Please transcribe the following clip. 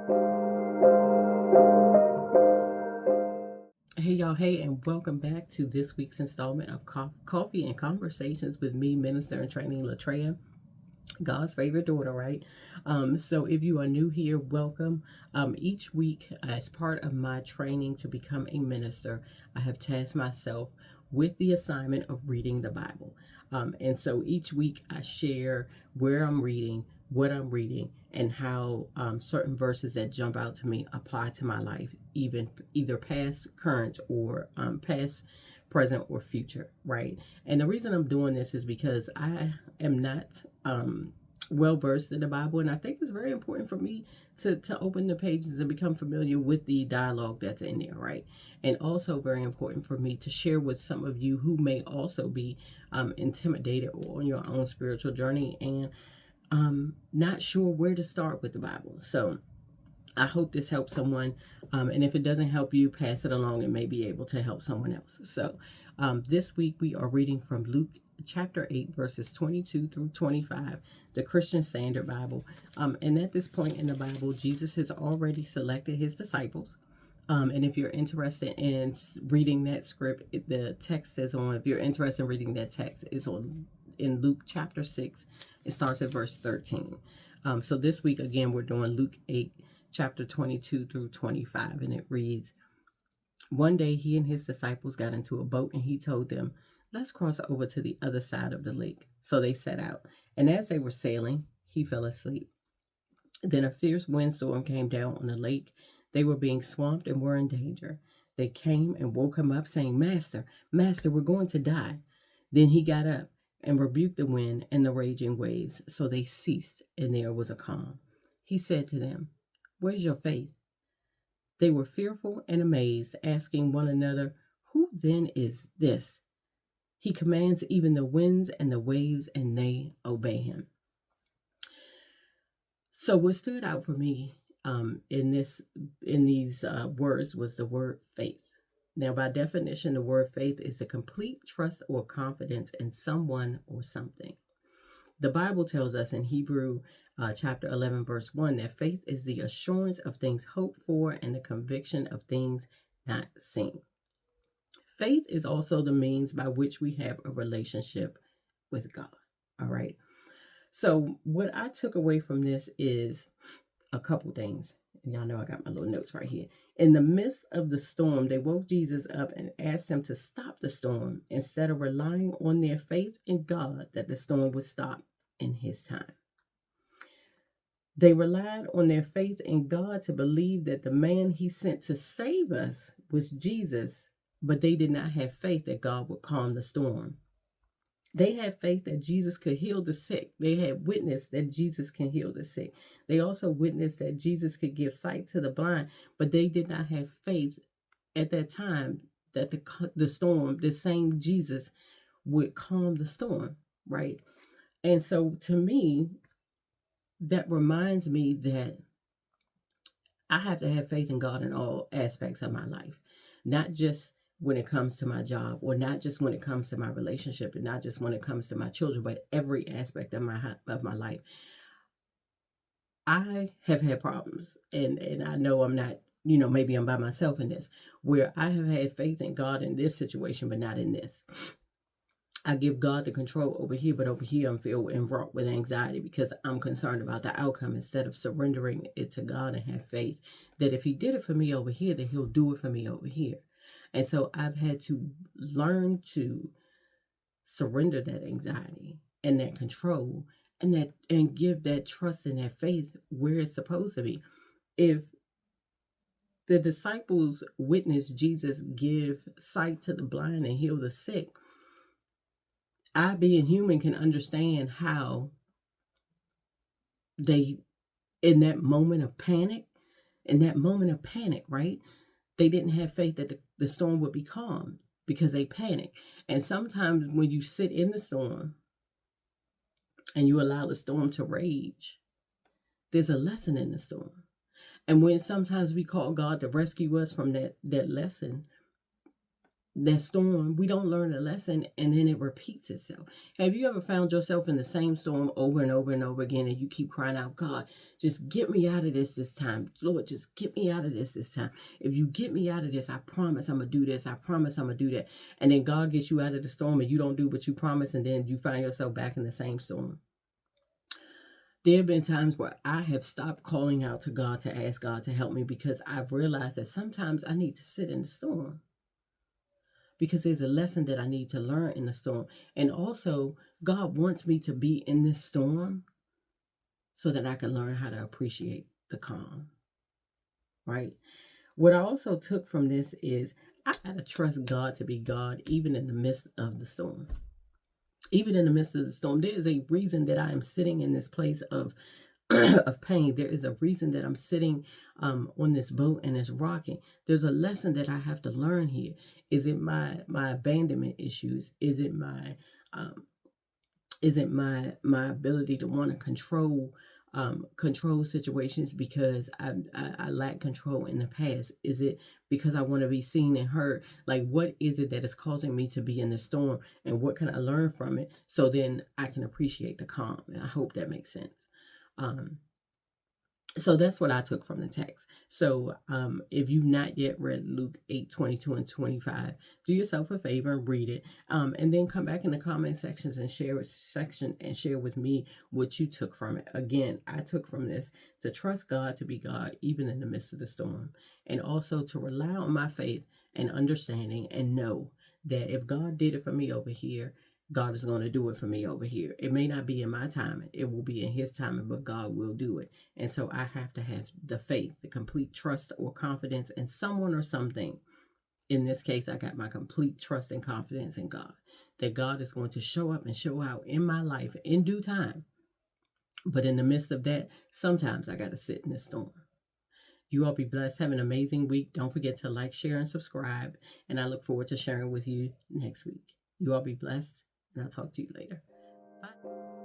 Hey y'all, hey, and welcome back to this week's installment of Coffee and Conversations with me, Minister in Training Latreia, God's favorite daughter, right? So if you are new here, welcome. Each week, as part of my training to become a minister, I have tasked myself with the assignment of reading the Bible. And so each week I share where I'm reading, what I'm reading, and how certain verses that jump out to me apply to my life, even either past, current, or past, present, or future, right? And the reason I'm doing this is because I am not well versed in the Bible, and I think it's very important for me to open the pages and become familiar with the dialogue that's in there, right? And also very important for me to share with some of you who may also be intimidated or on your own spiritual journey and not sure where to start with the Bible. So I hope this helps someone. And if it doesn't help you, pass it along and may be able to help someone else. So this week we are reading from Luke chapter 8, verses 22 through 25, the Christian Standard Bible. And at this point in the Bible, Jesus has already selected his disciples. And if you're interested in reading that script, the text is on, if you're interested in reading that text, it's on in Luke chapter 6. It starts at verse 13. So this week, again, we're doing Luke 8, chapter 22 through 25, and it reads, "One day he and his disciples got into a boat, and he told them, 'Let's cross over to the other side of the lake.' So they set out, and as they were sailing, he fell asleep. Then a fierce windstorm came down on the lake. They were being swamped and were in danger. They came and woke him up, saying, 'Master, Master, we're going to die.' Then he got up and rebuked the wind and the raging waves, so they ceased, and there was a calm. He said to them, 'Where's your faith?' They were fearful and amazed, asking one another, 'Who then is this? He commands even the winds and the waves, and they obey him.'" So what stood out for me in these words was the word faith. Now, by definition, the word faith is a complete trust or confidence in someone or something. The Bible tells us in Hebrew chapter 11, verse 1, that faith is the assurance of things hoped for and the conviction of things not seen. Faith is also the means by which we have a relationship with God. All right. So, what I took away from this is a couple things. And y'all know I got my little notes right here. In the midst of the storm, they woke Jesus up and asked him to stop the storm instead of relying on their faith in God that the storm would stop in his time. They relied on their faith in God to believe that the man he sent to save us was Jesus, but they did not have faith that God would calm the storm. They had faith that Jesus could heal the sick. They had witnessed that Jesus can heal the sick. They also witnessed that Jesus could give sight to the blind, but they did not have faith at that time that the storm, the same Jesus, would calm the storm, right? And so to me, that reminds me that I have to have faith in God in all aspects of my life, not just when it comes to my job, or not just when it comes to my relationship, and not just when it comes to my children, but every aspect of my life. I have had problems, and I know I'm not, maybe I'm by myself in this, where I have had faith in God in this situation, but not in this. I give God the control over here, but over here I'm filled and wrought with anxiety because I'm concerned about the outcome instead of surrendering it to God and have faith that if he did it for me over here, that he'll do it for me over here. And so I've had to learn to surrender that anxiety and that control and give that trust and that faith where it's supposed to be. If the disciples witnessed Jesus give sight to the blind and heal the sick, I, being human, can understand how they, in that moment of panic, right? They didn't have faith that the storm would be calm because they panicked. And sometimes when you sit in the storm and you allow the storm to rage, there's a lesson in the storm. And when sometimes we call God to rescue us from that lesson, that storm, we don't learn a lesson, and then it repeats itself. Have you ever found yourself in the same storm over and over and over again, and you keep crying out, God, just get me out of this time. Lord, just get me out of this time. If you get me out of this, I promise I'm going to do this. I promise I'm going to do that. And then God gets you out of the storm and you don't do what you promised, and then you find yourself back in the same storm. There have been times where I have stopped calling out to God to ask God to help me because I've realized that sometimes I need to sit in the storm, because there's a lesson that I need to learn in the storm. And also, God wants me to be in this storm so that I can learn how to appreciate the calm, right? What I also took from this is I got to trust God to be God even in the midst of the storm. Even in the midst of the storm, there is a reason that I am sitting in this place of of pain. There is a reason that I'm sitting on this boat and it's rocking. There's a lesson that I have to learn here. Is it my abandonment issues? Is it my ability to want to control situations because I lack control in the past? Is it because I want to be seen and heard? Like, what is it that is causing me to be in the storm, and what can I learn from it so then I can appreciate the calm? And I hope that makes sense. So that's what I took from the text. So if you've not yet read Luke 8:22 and 25, do yourself a favor and read it. And then come back in the comment sections and share with me what you took from it. Again, I took from this to trust God to be God even in the midst of the storm, and also to rely on my faith and understanding and know that if God did it for me over here, God is going to do it for me over here. It may not be in my timing. It will be in his timing, but God will do it. And so I have to have the faith, the complete trust or confidence in someone or something. In this case, I got my complete trust and confidence in God, that God is going to show up and show out in my life in due time. But in the midst of that, sometimes I got to sit in the storm. You all be blessed. Have an amazing week. Don't forget to like, share, and subscribe. And I look forward to sharing with you next week. You all be blessed. And I'll talk to you later. Bye.